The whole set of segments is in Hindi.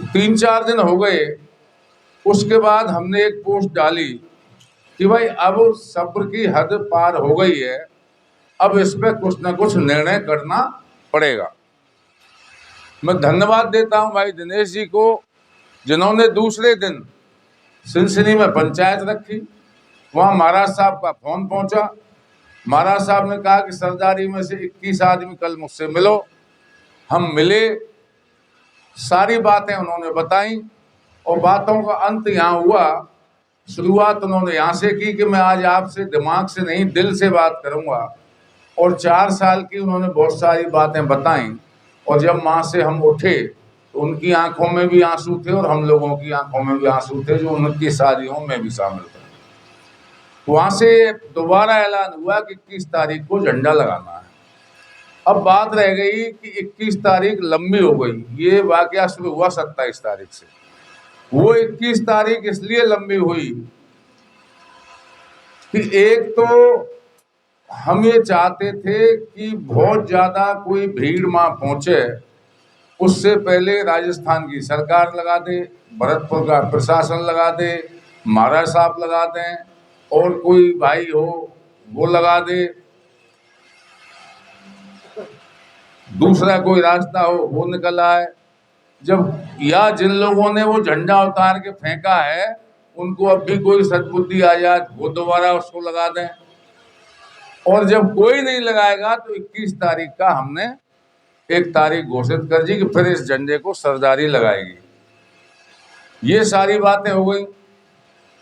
3-4 दिन हो गए, उसके बाद हमने एक पोस्ट डाली कि भाई अब सब्र की हद पार हो गई है, अब इस पे कुछ ना कुछ निर्णय करना पड़ेगा। मैं धन्यवाद देता हूं भाई दिनेश जी को, जिन्होंने दूसरे दिन सिनसिनी में पंचायत रखी। वहां महाराज साहब का फोन पहुंचा। महाराज साहब ने कहा कि सरदारी में से 21 आदमी कल मुझसे मिलो। हम मिले, सारी बातें उन्होंने बताई और बातों का अंत यहाँ हुआ। शुरुआत उन्होंने यहाँ से की कि मैं आज आपसे दिमाग से नहीं दिल से बात करूंगा, और 4 साल की उन्होंने बहुत सारी बातें बताई। और जब वहां से हम उठे तो उनकी आंखों में भी आंसू थे और हम लोगों की आंखों में भी आंसू थे, जो उनकी शादियों में भी शामिल थे। वहां से दोबारा ऐलान हुआ कि 21 तारीख को झंडा लगाना है। अब बात रह गई कि 21 तारीख लंबी हो गई। ये वाकया शुरू हुआ 27 तारीख से। वो 21 तारीख इसलिए लंबी हुई कि एक तो हम ये चाहते थे कि बहुत ज्यादा कोई भीड़ वहां पहुंचे, उससे पहले राजस्थान की सरकार लगा दे, भरतपुर का प्रशासन लगा दे, महाराज साहब लगा दें, और कोई भाई हो वो लगा दे, दूसरा कोई रास्ता हो वो निकल आए। जब या जिन लोगों ने वो झंडा उतार के फेंका है उनको अब भी कोई सद्बुद्धि आ जाए वो दोबारा उसको लगा दें। और जब कोई नहीं लगाएगा तो 21 तारीख का हमने एक तारीख घोषित कर दी कि फिर इस झंडे को सरदारी लगाएगी। ये सारी बातें हो गई।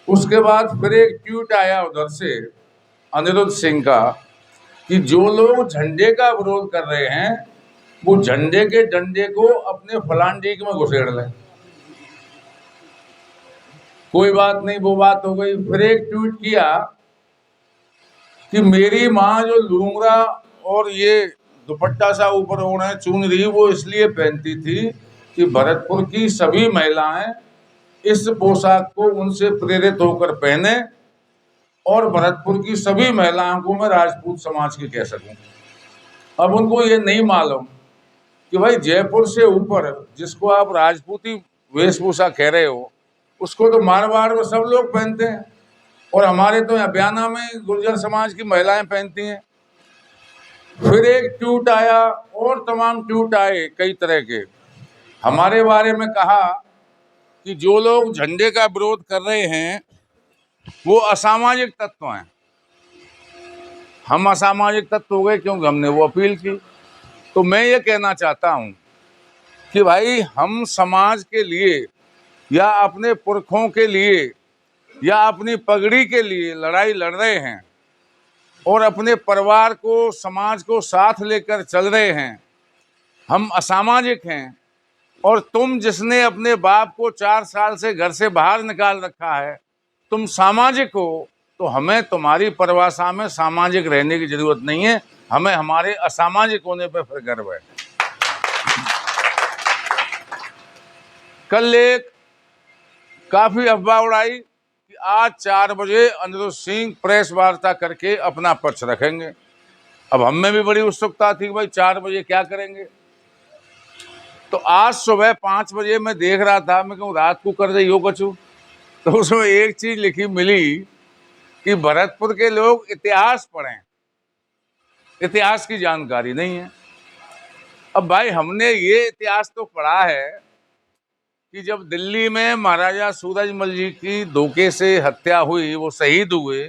उसके बाद फिर एक ट्वीट आया उधर से अनिरुद्ध सिंह का कि जो लोग झंडे का विरोध कर रहे हैं वो झंडे के डंडे को अपने फलांडीक में घुसेड़ लें। कोई बात नहीं, वो बात हो गई। फिर एक ट्वीट किया कि मेरी माँ जो लूंगरा और ये दुपट्टा सा ऊपर ओढ़े चुनरी वो इसलिए पहनती थी कि भरतपुर की सभी महिलाएं इस पोशाक को उनसे प्रेरित होकर पहने और भरतपुर की सभी महिलाओं को मैं राजपूत समाज की कह सकूं। अब उनको ये नहीं मालूम कि भाई जयपुर से ऊपर जिसको आप राजपूती वेशभूषा कह रहे हो उसको तो मारवाड़ में सब लोग पहनते हैं, और हमारे तो यहाँ बयाना में गुर्जर समाज की महिलाएं पहनती हैं। फिर एक ट्वीट आया और तमाम ट्वीट आए कई तरह के, हमारे बारे में कहा कि जो लोग झंडे का विरोध कर रहे हैं वो असामाजिक तत्व हैं। हम असामाजिक तत्व हो गए क्योंकि हमने वो अपील की। तो मैं ये कहना चाहता हूं कि भाई हम समाज के लिए या अपने पुरखों के लिए या अपनी पगड़ी के लिए लड़ाई लड़ रहे हैं और अपने परिवार को समाज को साथ लेकर चल रहे हैं। हम असामाजिक हैं, और तुम जिसने अपने बाप को 4 साल से घर से बाहर निकाल रखा है तुम सामाजिक हो, तो हमें तुम्हारी परिभाषा में सामाजिक रहने की जरूरत नहीं है, हमें हमारे असामाजिक होने पर फिर गर्व है। कल एक काफी अफवाह उड़ाई कि आज 4 बजे अनिरुद्ध सिंह प्रेस वार्ता करके अपना पक्ष रखेंगे। अब हम में भी बड़ी उत्सुकता थी कि भाई 4 बजे क्या करेंगे। तो आज सुबह 5 बजे मैं देख रहा था, मैं कहूँ रात को कर रही हो कछु, तो उसमें एक चीज लिखी मिली कि भरतपुर के लोग इतिहास पढ़ें, इतिहास की जानकारी नहीं है। अब भाई हमने ये इतिहास तो पढ़ा है कि जब दिल्ली में महाराजा सूरजमल जी की धोखे से हत्या हुई, वो शहीद हुए,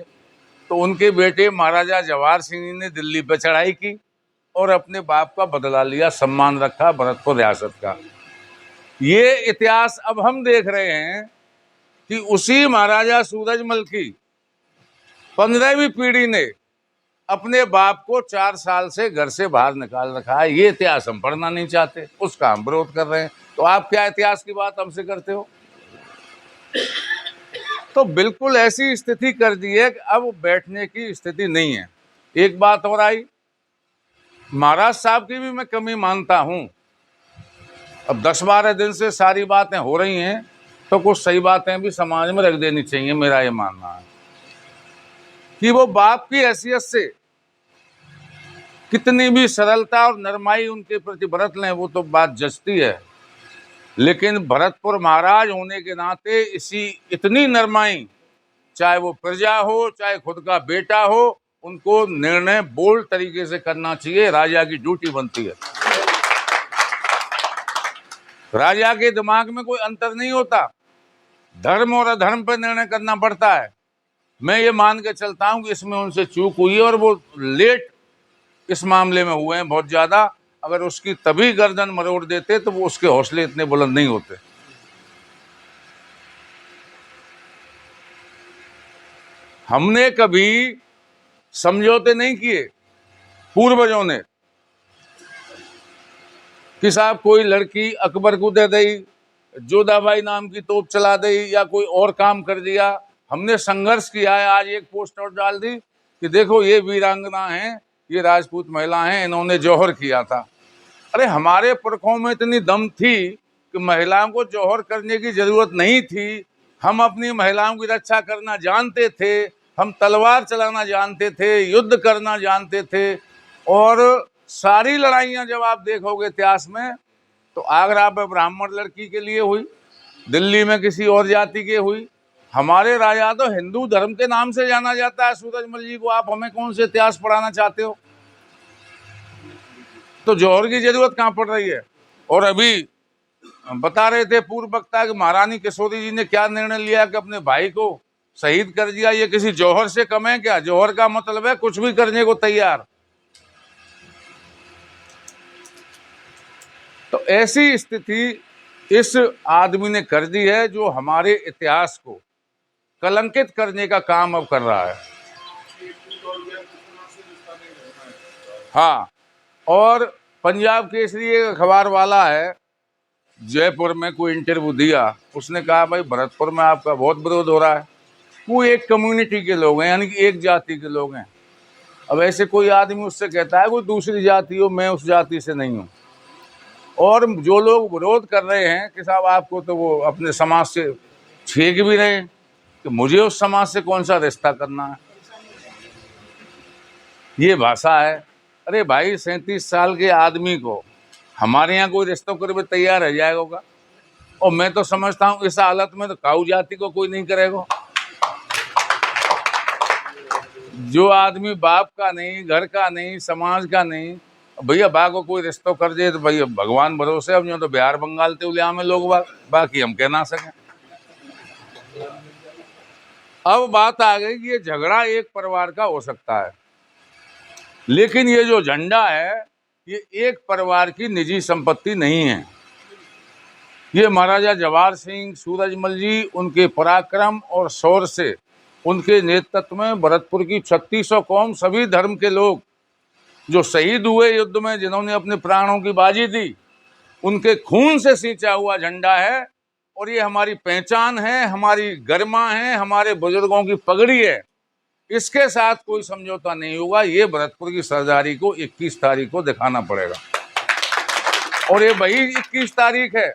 तो उनके बेटे महाराजा जवाहर सिंह ने दिल्ली पर चढ़ाई की और अपने बाप का बदला लिया, सम्मान रखा भरतपुर रियासत का। ये इतिहास अब हम देख रहे हैं कि उसी महाराजा सूरजमल की 15वीं पीढ़ी ने अपने बाप को 4 साल से घर से बाहर निकाल रखा है। ये इतिहास हम पढ़ना नहीं चाहते, उसका हम विरोध कर रहे हैं। तो आप क्या इतिहास की बात हमसे करते हो? तो बिल्कुल ऐसी स्थिति कर दी है कि अब बैठने की स्थिति नहीं है। एक बात और आई, महाराज साहब की भी मैं कमी मानता हूं। अब 10-12 दिन से सारी बातें हो रही हैं तो कुछ सही बातें भी समाज में रख देनी चाहिए। मेरा ये मानना है कि वो बाप की हैसियत से कितनी भी सरलता और नरमाई उनके प्रति बरत लें वो तो बात जचती है, लेकिन भरतपुर महाराज होने के नाते इतनी नरमाई, चाहे वो प्रजा हो चाहे खुद का बेटा हो, उनको निर्णय बोल्ड तरीके से करना चाहिए। राजा की ड्यूटी बनती है। राजा के दिमाग में कोई अंतर नहीं होता, धर्म और अधर्म पर निर्णय करना पड़ता है। मैं ये मान के चलता हूं कि इसमें उनसे चूक हुई है और वो लेट इस मामले में हुए हैं बहुत ज्यादा। अगर उसकी तभी गर्दन मरोड़ देते तो वो उसके हौसले इतने बुलंद नहीं होते। हमने कभी समझौते नहीं किए पूर्वजों ने कि साहब कोई लड़की अकबर को दे दी, जोधाबाई नाम की तोप चला दी या कोई और काम कर दिया। हमने संघर्ष किया है। आज एक पोस्ट और डाल दी कि देखो ये वीरांगना हैं, ये राजपूत महिला हैं, इन्होंने जौहर किया था। अरे हमारे पुरखों में इतनी दम थी कि महिलाओं को जौहर करने की जरूरत नहीं थी। हम अपनी महिलाओं की रक्षा करना जानते थे, हम तलवार चलाना जानते थे, युद्ध करना जानते थे। और सारी लड़ाइयां जब आप देखोगे इतिहास में, तो आगरा में ब्राह्मण लड़की के लिए हुई, दिल्ली में किसी और जाति के हुई। हमारे राजा तो हिंदू धर्म के नाम से जाना जाता है। सूरजमल जी को आप हमें कौन से इतिहास पढ़ाना चाहते हो? तो जौहर की जरूरत कहां पड़ रही है? और अभी बता रहे थे पूर्व वक्ता कि महारानी किशोरी जी ने क्या निर्णय लिया कि अपने भाई को शहीद कर दिया। ये किसी जौहर से कम है क्या? जौहर का मतलब है कुछ भी करने को तैयार। तो ऐसी स्थिति इस आदमी ने कर दी है जो हमारे इतिहास को कलंकित करने का काम अब कर रहा है। हाँ, और पंजाब केसरी एक अखबार वाला है, जयपुर में कोई इंटरव्यू दिया, उसने कहा भाई भरतपुर में आपका बहुत विरोध हो रहा है। वो एक कम्युनिटी के लोग हैं, यानी कि एक जाति के लोग हैं। अब ऐसे कोई आदमी उससे कहता है कोई दूसरी जाति हो, मैं उस जाति से नहीं हूं। और जो लोग विरोध कर रहे हैं कि साहब आपको तो वो अपने समाज से छेक भी रहे हैं कि मुझे उस समाज से कौन सा रिश्ता करना है। ये भाषा है। अरे भाई 37 साल के आदमी को हमारे यहाँ कोई रिश्तों करने तैयार रह जाएगा? और मैं तो समझता हूँ इस हालत में तो काऊ जाति को कोई नहीं करेगा। जो आदमी बाप का नहीं, घर का नहीं, समाज का नहीं, भैया बा को कोई रिश्तों कर दे तो भैया भगवान भरोसे। अब जो तो बिहार बंगाल ते उलिया में लोग बाकी हम कह ना सकें। अब बात आ गई कि ये झगड़ा एक परिवार का हो सकता है, लेकिन ये जो झंडा है ये एक परिवार की निजी संपत्ति नहीं है। ये महाराजा जवाहर सिंह सूरजमल जी उनके पराक्रम और शौर्य से, उनके नेतृत्व में भरतपुर की 3600 कौम, सभी धर्म के लोग जो शहीद हुए युद्ध में, जिन्होंने अपने प्राणों की बाजी दी, उनके खून से सींचा हुआ झंडा है। और ये हमारी पहचान है, हमारी गरिमा है, हमारे बुजुर्गों की पगड़ी है। इसके साथ कोई समझौता नहीं होगा। ये भरतपुर की सरदारी को 21 तारीख को दिखाना पड़ेगा। और ये वही 21 तारीख है।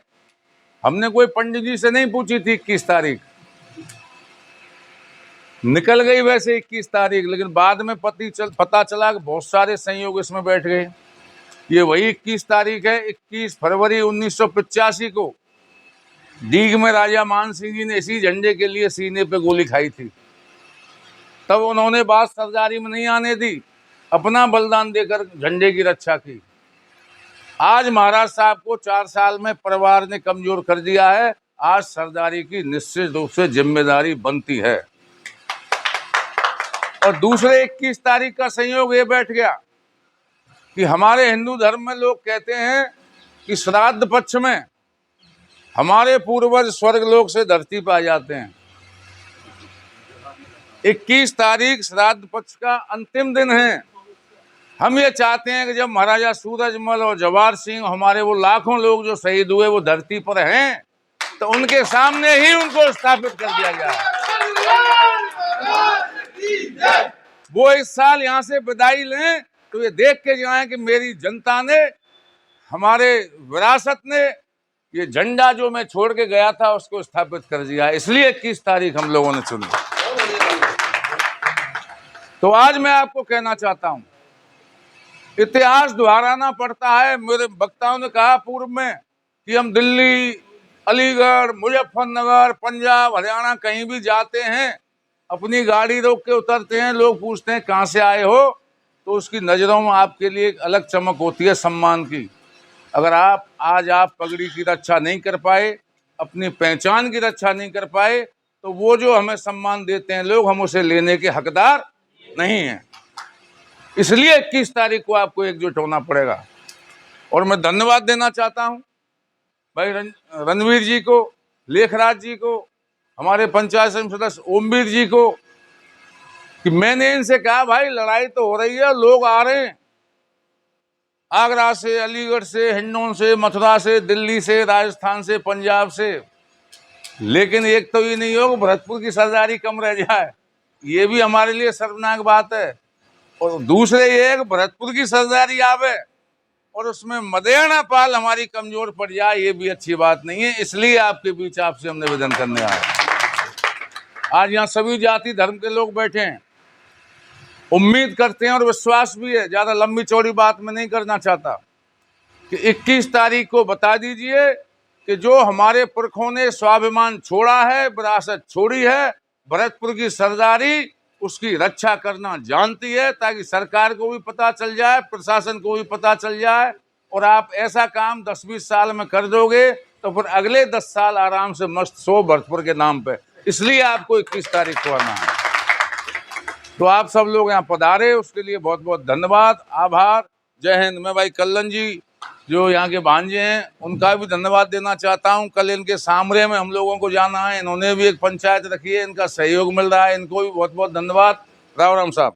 हमने कोई पंडित जी से नहीं पूछी थी 21 तारीख, निकल गई वैसे 21 तारीख, लेकिन बाद में पता चला कि बहुत सारे संयोग इसमें बैठ गए। ये वही 21 तारीख है। 21 फरवरी 1985 को डीग में राजा मान सिंह जी ने इसी झंडे के लिए सीने पे गोली खाई थी। तब उन्होंने बात सरदारी में नहीं आने दी, अपना बलिदान देकर झंडे की रक्षा की। आज महाराज साहब को 4 साल में परिवार ने कमजोर कर दिया है। आज सरदारी की निश्चित रूप से जिम्मेदारी बनती है। और दूसरे 21 तारीख का संयोग ये बैठ गया कि हमारे हिंदू धर्म में लोग कहते हैं कि श्राद्ध पक्ष में हमारे पूर्वज स्वर्गलोक से धरती पर आ जाते हैं। 21 तारीख श्राद्ध पक्ष का अंतिम दिन है। हम ये चाहते हैं कि जब महाराजा सूरजमल और जवाहर सिंह, हमारे वो लाखों लोग जो शहीद हुए, वो धरती पर हैं, तो उनके सामने ही उनको स्थापित कर दिया जाए। वो इस साल यहाँ से विदाई लें तो ये देख के जाएं कि मेरी जनता ने, हमारे विरासत ने, ये झंडा जो मैं छोड़ के गया था उसको स्थापित कर दिया। इसलिए 21 तारीख हम लोगों ने चुनी। तो आज मैं आपको कहना चाहता हूं, इतिहास दोहराना पड़ता है। मेरे वक्ताओं ने कहा पूर्व में कि हम दिल्ली अलीगढ़, मुजफ्फरनगर, पंजाब, हरियाणा कहीं भी जाते हैं, अपनी गाड़ी रोक के उतरते हैं, लोग पूछते हैं कहाँ से आए हो, तो उसकी नज़रों में आपके लिए एक अलग चमक होती है सम्मान की। अगर आप पगड़ी की रक्षा नहीं कर पाए, अपनी पहचान की रक्षा नहीं कर पाए, तो वो जो हमें सम्मान देते हैं लोग, हम उसे लेने के हकदार नहीं हैं। इसलिए 21 तारीख को आपको एकजुट होना पड़ेगा। और मैं धन्यवाद देना चाहता हूं भाई रणवीर जी को, लेखराज जी को, हमारे पंचायत समिति सदस्य ओमवीर जी को, कि मैंने इनसे कहा भाई लड़ाई तो हो रही है, लोग आ रहे हैं आगरा से, अलीगढ़ से, हिंडौन से, मथुरा से, दिल्ली से, राजस्थान से, पंजाब से, लेकिन एक तो ये नहीं हो कि भरतपुर की सरदारी कम रह जाए, ये भी हमारे लिए शर्मनाक बात है। और दूसरे ये है कि भरतपुर की सरदारी आवे और उसमें मदेना पाल हमारी कमजोर पड़ जाए, ये भी अच्छी बात नहीं है। इसलिए आपके बीच आपसे हम निवेदन करने आए। आज यहाँ सभी जाति धर्म के लोग बैठे हैं, उम्मीद करते हैं और विश्वास भी है, ज्यादा लंबी चौड़ी बात मैं नहीं करना चाहता, कि 21 तारीख को बता दीजिए कि जो हमारे पुरखों ने स्वाभिमान छोड़ा है, विरासत छोड़ी है, भरतपुर की सरदारी उसकी रक्षा करना जानती है, ताकि सरकार को भी पता चल जाए, प्रशासन को भी पता चल जाए। और आप ऐसा काम 10-20 साल में कर दोगे तो फिर अगले 10 साल आराम से मस्त सो भरतपुर के नाम पे। इसलिए आपको 21 तारीख को आना है। तो आप सब लोग यहाँ पधारे, उसके लिए बहुत बहुत धन्यवाद, आभार, जय हिंद। मैं भाई कल्लन जी जो यहाँ के भांजे हैं उनका भी धन्यवाद देना चाहता हूँ। कल इनके सामरे में हम लोगों को जाना है, इन्होंने भी एक पंचायत रखी है, इनका सहयोग मिल रहा है, इनको भी बहुत बहुत धन्यवाद। राम राम साहब।